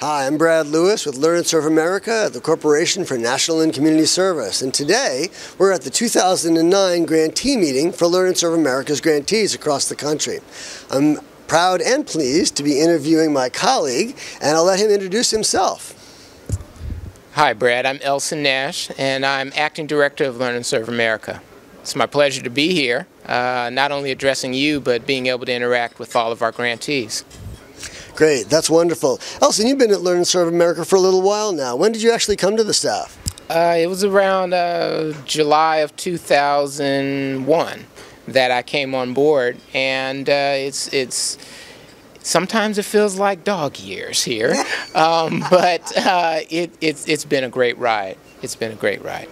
Hi, I'm Brad Lewis with Learn and Serve America at the Corporation for National and Community Service. And today, we're at the 2009 Grantee Meeting for Learn and Serve America's grantees across the country. I'm proud and pleased to be interviewing my colleague, and I'll let him introduce himself. Hi, Brad. I'm Elson Nash, and I'm Acting Director of Learn and Serve America. It's my pleasure to be here, not only addressing you, but being able to interact with all of our grantees. Great, that's wonderful. Elson, you've been at Learn and Serve America for a little while now. When did you actually come to the staff? It was around July of 2001 that I came on board, and sometimes it feels like dog years here, but it's been a great ride. It's been a great ride.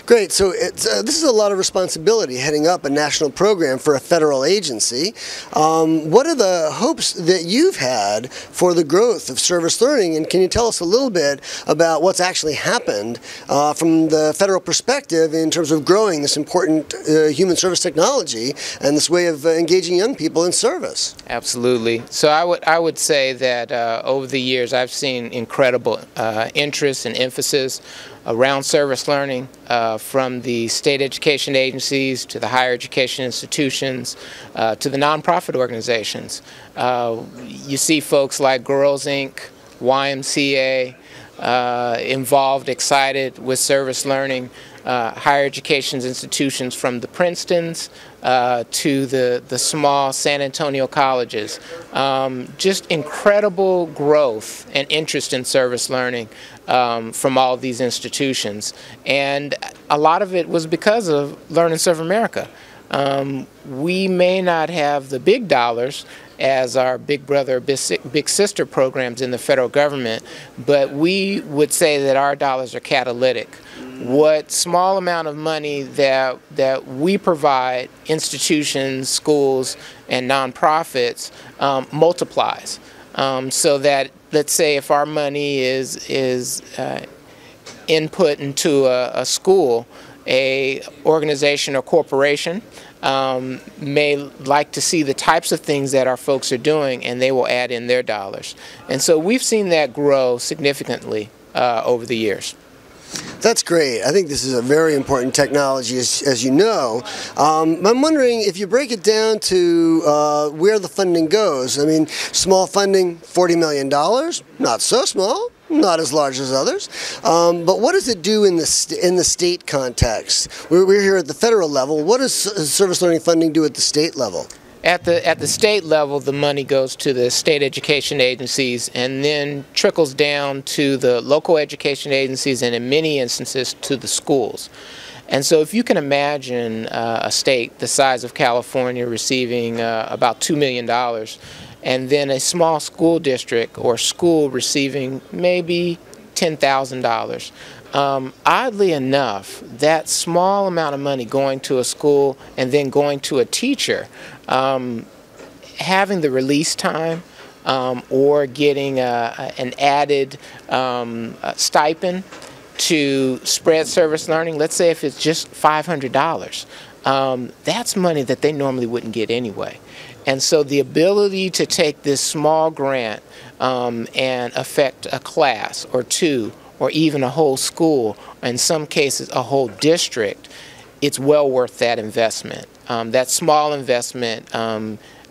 Great. So this is a lot of responsibility, heading up a national program for a federal agency. What are the hopes that you've had for the growth of service learning, and can you tell us a little bit about what's actually happened from the federal perspective in terms of growing this important human service technology and this way of engaging young people in service? Absolutely. So I would say that over the years I've seen incredible interest and emphasis around service learning from the state education agencies to the higher education institutions to the nonprofit organizations. You see folks like Girls Inc., YMCA involved, excited with service learning, higher education institutions from the Princetons to the small San Antonio colleges. Just incredible growth and interest in service learning from all of these institutions, and a lot of it was because of Learn and Serve America. We may not have the big dollars as our big brother, big sister programs in the federal government, but we would say that our dollars are catalytic. What small amount of money that we provide institutions, schools, and nonprofits multiplies. So that, let's say, if our money is input into a school, a organization or corporation may like to see the types of things that our folks are doing, and they will add in their dollars. And so we've seen that grow significantly over the years. That's great. I think this is a very important technology, as you know. I'm wondering if you break it down to where the funding goes. I mean, small funding, $40 million, not so small, not as large as others. But what does it do in the state context? We're here at the federal level. What does service learning funding do at the state level? At the state level, the money goes to the state education agencies and then trickles down to the local education agencies and in many instances to the schools. And so if you can imagine a state the size of California receiving about $2 million, and then a small school district or school receiving maybe $10,000. Oddly enough, that small amount of money going to a school and then going to a teacher, having the release time or getting an added stipend to spread service learning, let's say if it's just $500, that's money that they normally wouldn't get anyway. And so the ability to take this small grant and affect a class or two, or even a whole school, in some cases a whole district, it's well worth that investment. That small investment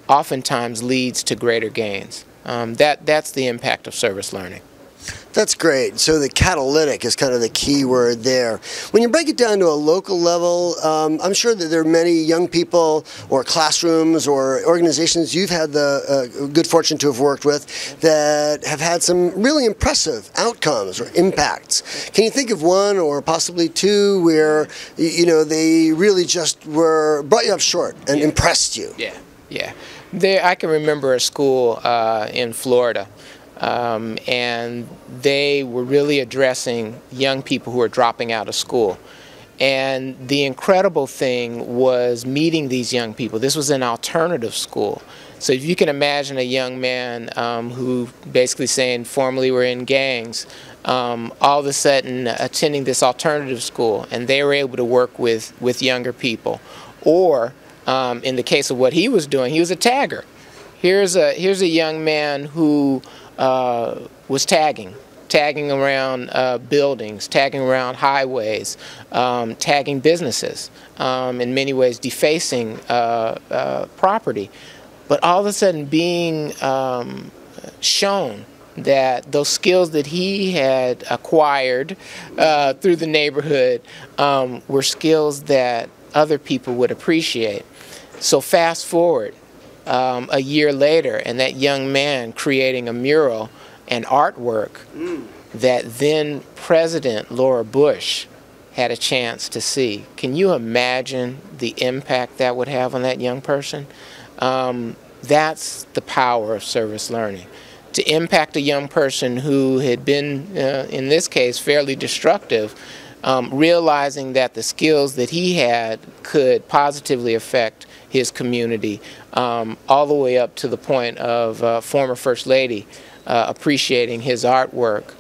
oftentimes leads to greater gains. That's the impact of service learning. That's great. So the catalytic is kind of the key word there. When you break it down to a local level, I'm sure that there are many young people or classrooms or organizations you've had the good fortune to have worked with that have had some really impressive outcomes or impacts. Can you think of one or possibly two where they really just brought you up short and impressed you? Yeah. I can remember a school in Florida. And they were really addressing young people who are dropping out of school. And the incredible thing was meeting these young people. This was an alternative school. So if you can imagine a young man who basically saying formerly were in gangs, all of a sudden attending this alternative school, and they were able to work with younger people. Or in the case of what he was doing, he was a tagger. Here's a young man who was tagging around buildings, tagging around highways, tagging businesses, in many ways defacing property. But all of a sudden being shown that those skills that he had acquired through the neighborhood were skills that other people would appreciate. So fast forward a year later, and that young man creating a mural and artwork that then President Laura Bush had a chance to see. Can you imagine the impact that would have on that young person? That's the power of service learning. To impact a young person who had been, in this case, fairly destructive, realizing that the skills that he had could positively affect his community, all the way up to the point of former First Lady appreciating his artwork,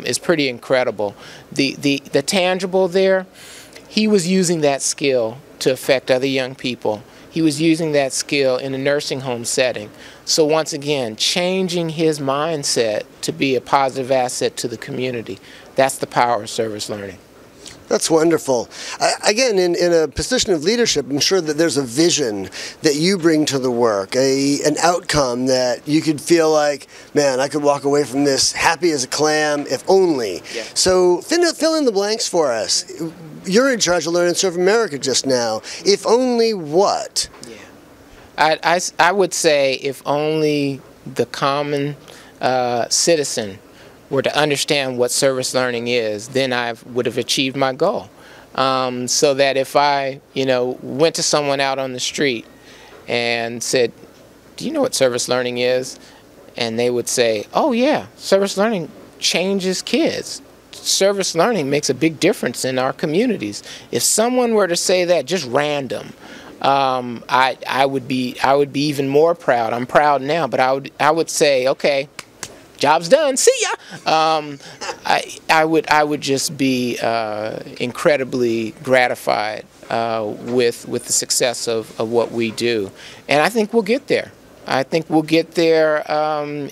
is pretty incredible. The tangible there, he was using that skill to affect other young people. He was using that skill in a nursing home setting. So once again, changing his mindset to be a positive asset to the community. That's the power of service learning. That's wonderful. Again, in a position of leadership, I'm sure that there's a vision that you bring to the work, an outcome that you could feel like, man, I could walk away from this happy as a clam, if only. Yeah. So fill in the blanks for us. You're in charge of Learn and Serve America just now. If only what? Yeah. I would say if only the common citizen were to understand what service learning is, then I would have achieved my goal. So that if I, went to someone out on the street and said, do you know what service learning is? And they would say, oh yeah, service learning changes kids. Service learning makes a big difference in our communities. If someone were to say that, just random, I would be even more proud. I'm proud now, but I would say, okay, job's done. See ya. I would just be incredibly gratified with the success of what we do, and I think we'll get there. I think we'll get there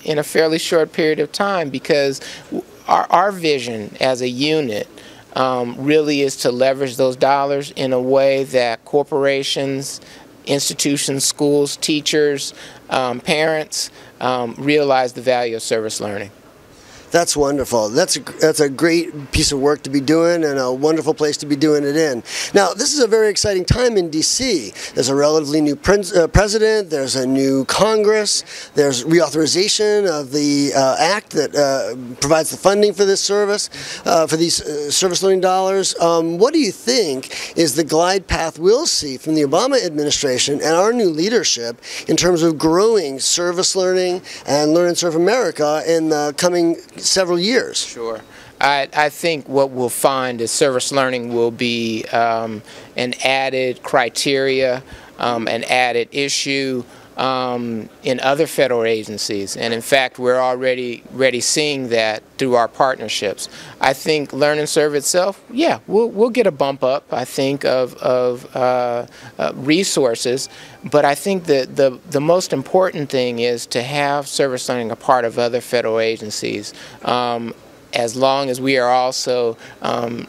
in a fairly short period of time, because our vision as a unit really is to leverage those dollars in a way that corporations, institutions, schools, teachers, parents realize the value of service learning. That's wonderful. That's a great piece of work to be doing, and a wonderful place to be doing it in. Now, this is a very exciting time in D.C. There's a relatively new president. There's a new Congress. There's reauthorization of the act that provides the funding for this service, for these service learning dollars. What do you think is the glide path we'll see from the Obama administration and our new leadership in terms of growing service learning and Learn and Serve America in the coming several years? Sure. I think what we'll find is service learning will be an added criteria, an added issue in other federal agencies, and in fact we're already seeing that through our partnerships. I think Learn and Serve itself, yeah, we'll get a bump up, I think, of resources, but I think that the most important thing is to have service learning a part of other federal agencies, as long as we are also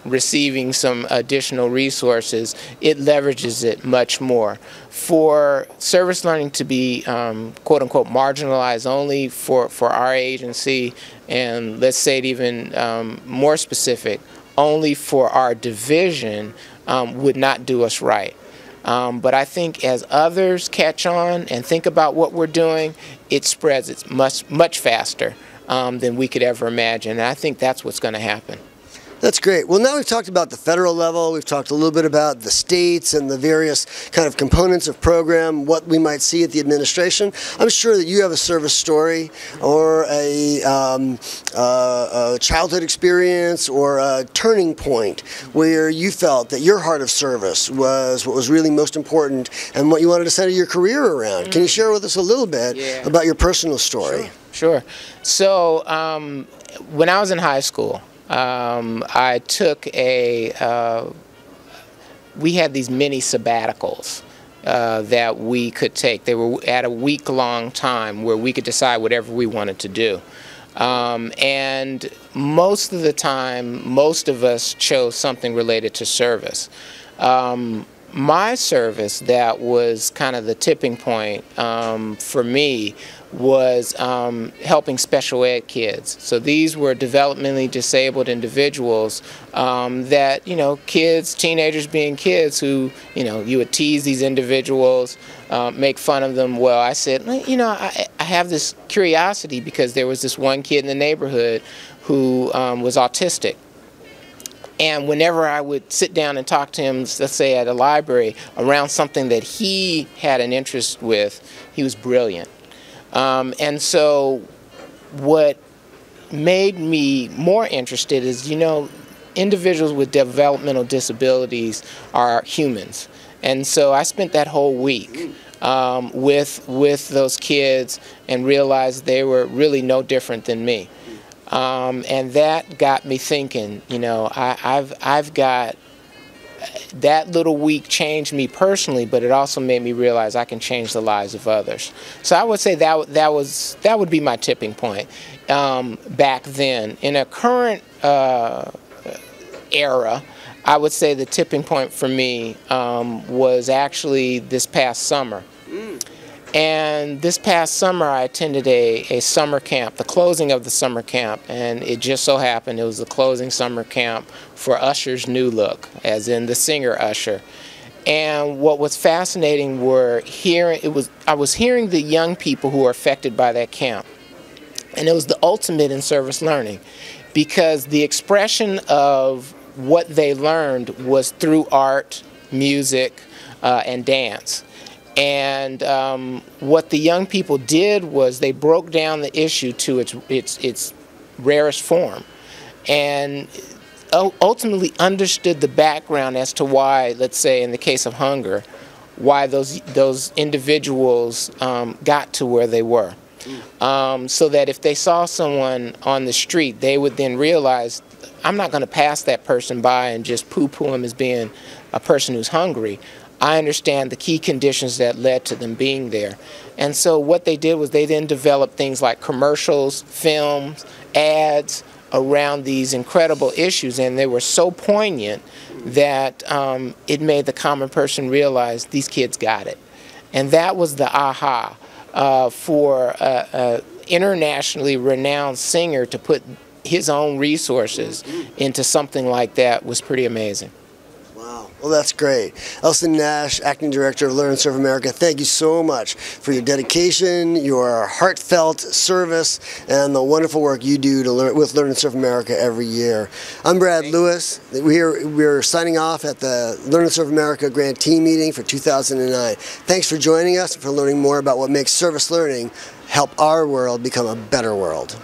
receiving some additional resources. It leverages it much more. For service learning to be quote-unquote marginalized only for our agency, and let's say it even more specific, only for our division, would not do us right. But I think as others catch on and think about what we're doing, it spreads. It's much faster than we could ever imagine. And I think that's what's going to happen. That's great. Well, now we've talked about the federal level. We've talked a little bit about the states and the various kind of components of program, what we might see at the administration. I'm sure that you have a service story or a childhood experience or a turning point where you felt that your heart of service was what was really most important and what you wanted to center your career around. Can you share with us a little bit about your personal story? Sure. So when I was in high school, I took we had these mini sabbaticals that we could take. They were at a week-long time where we could decide whatever we wanted to do. And most of the time, most of us chose something related to service. My service that was kind of the tipping point for me was helping special ed kids. So these were developmentally disabled individuals that, kids, teenagers being kids who, you would tease these individuals, make fun of them. Well, I said, I have this curiosity because there was this one kid in the neighborhood who was autistic. And whenever I would sit down and talk to him, let's say at a library, around something that he had an interest with, he was brilliant. And so what made me more interested is, individuals with developmental disabilities are humans. And so I spent that whole week with those kids and realized they were really no different than me. And that got me thinking, I've got, that little week changed me personally, but it also made me realize I can change the lives of others. So I would say that would be my tipping point back then. In a current era, I would say the tipping point for me was actually this past summer. And this past summer I attended a summer camp, the closing of the summer camp, and it just so happened it was the closing summer camp for Usher's New Look, as in the singer Usher. And what was fascinating I was hearing the young people who were affected by that camp. And it was the ultimate in service learning, because the expression of what they learned was through art, music, and dance. And what the young people did was they broke down the issue to its rarest form, and ultimately understood the background as to why, let's say in the case of hunger, why those individuals got to where they were. So that if they saw someone on the street, they would then realize, I'm not going to pass that person by and just poo-poo him as being a person who's hungry. I understand the key conditions that led to them being there. And so what they did was they then developed things like commercials, films, ads around these incredible issues, and they were so poignant that it made the common person realize these kids got it. And that was the aha for an internationally renowned singer to put his own resources into something like that was pretty amazing. Wow. Well, that's great. Elson Nash, Acting Director of Learn and Serve America, thank you so much for your dedication, your heartfelt service, and the wonderful work you do with Learn and Serve America every year. I'm Brad Lewis. We're signing off at the Learn and Serve America Grantee Meeting for 2009. Thanks for joining us and for learning more about what makes service learning help our world become a better world.